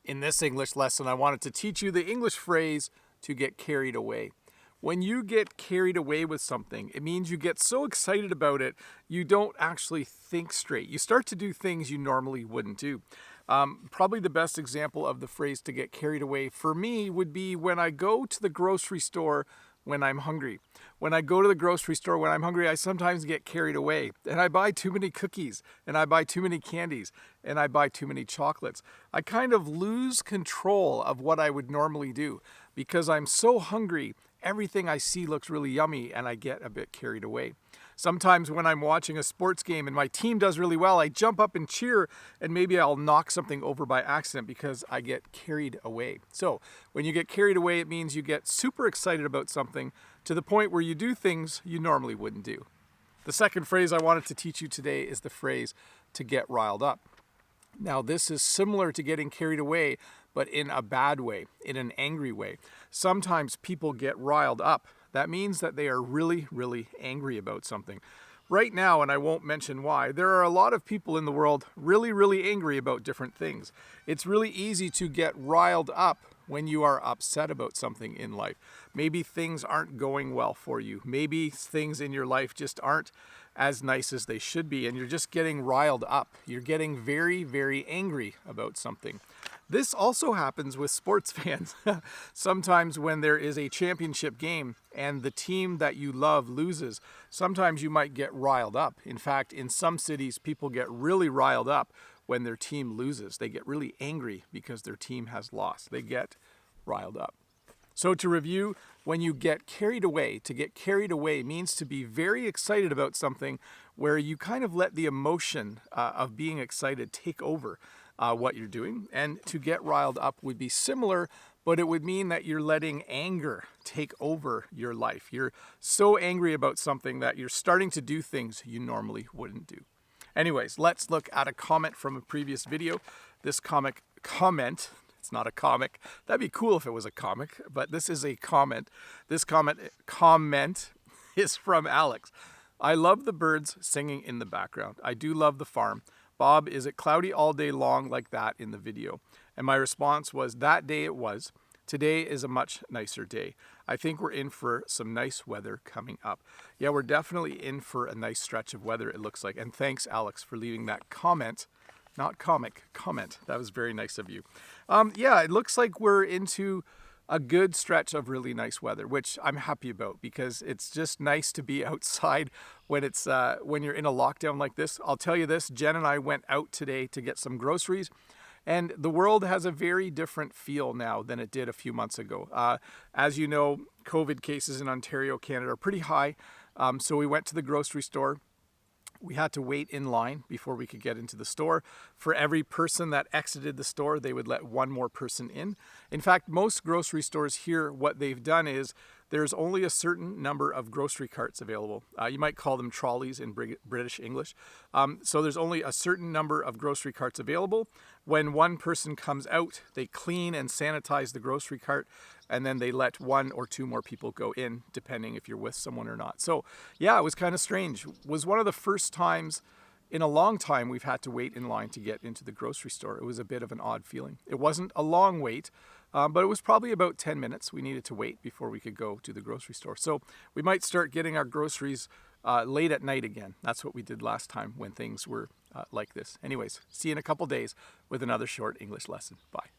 In this English lesson, I wanted to teach you the English phrase to get carried away. When you get carried away with something, it means you get so excited about it, you don't actually think straight. You start to do things you normally wouldn't do. Probably the best example of the phrase to get carried away for me would be when I go to the grocery store when I'm hungry. When I go to the grocery store when I'm hungry, I sometimes get carried away and I buy too many cookies and I buy too many candies and I buy too many chocolates. I kind of lose control of what I would normally do because I'm so hungry. Everything I see looks really yummy and I get a bit carried away. Sometimes when I'm watching a sports game and my team does really well, I jump up and cheer and maybe I'll knock something over by accident because I get carried away. So when you get carried away, it means you get super excited about something to the point where you do things you normally wouldn't do. The second phrase I wanted to teach you today is the phrase to get riled up. Now, this is similar to getting carried away, but in a bad way, in an angry way. Sometimes people get riled up. That means that they are really, really angry about something. Right now, and I won't mention why, there are a lot of people in the world really, really angry about different things. It's really easy to get riled up when you are upset about something in life. Maybe things aren't going well for you. Maybe things in your life just aren't as nice as they should be, and you're just getting riled up. You're getting very, very angry about something. This also happens with sports fans. Sometimes when there is a championship game and the team that you love loses, sometimes you might get riled up. In fact, in some cities, people get really riled up when their team loses. They get really angry because their team has lost. They get riled up. So to review, when you get carried away, to get carried away means to be very excited about something where you kind of let the emotion of being excited take over what you're doing. And to get riled up would be similar, but it would mean that you're letting anger take over your life. You're so angry about something that you're starting to do things you normally wouldn't do. Anyways, let's look at a comment from a previous video. This comment, it's not a comic. That'd be cool if it was a comic, but this is a comment. This comment is from Alex. I love the birds singing in the background. I do love the farm. Bob, is it cloudy all day long like that in the video? And my response was, that day it was. Today is a much nicer day. I think we're in for some nice weather coming up. Yeah, we're definitely in for a nice stretch of weather, it looks like. And thanks, Alex, for leaving that comment. Not comic, comment. That was very nice of you. Yeah, it looks like we're into a good stretch of really nice weather, which I'm happy about because it's just nice to be outside when you're in a lockdown like this. I'll tell you this, Jen and I went out today to get some groceries, and the world has a very different feel now than it did a few months ago. As you know, COVID cases in Ontario, Canada are pretty high, so we went to the grocery store. We had to wait in line before we could get into the store. For every person that exited the store, they would let one more person in. In fact, most grocery stores here, what they've done is there's only a certain number of grocery carts available. You might call them trolleys in British English. So there's only a certain number of grocery carts available. When one person comes out, they clean and sanitize the grocery cart, and then they let one or two more people go in, depending if you're with someone or not. So yeah, it was kind of strange. It was one of the first times in a long time we've had to wait in line to get into the grocery store. It was a bit of an odd feeling. It wasn't a long wait, but it was probably about 10 minutes we needed to wait before we could go to the grocery store. So we might start getting our groceries late at night again. That's what we did last time when things were like this. Anyways, see you in a couple days with another short English lesson. Bye.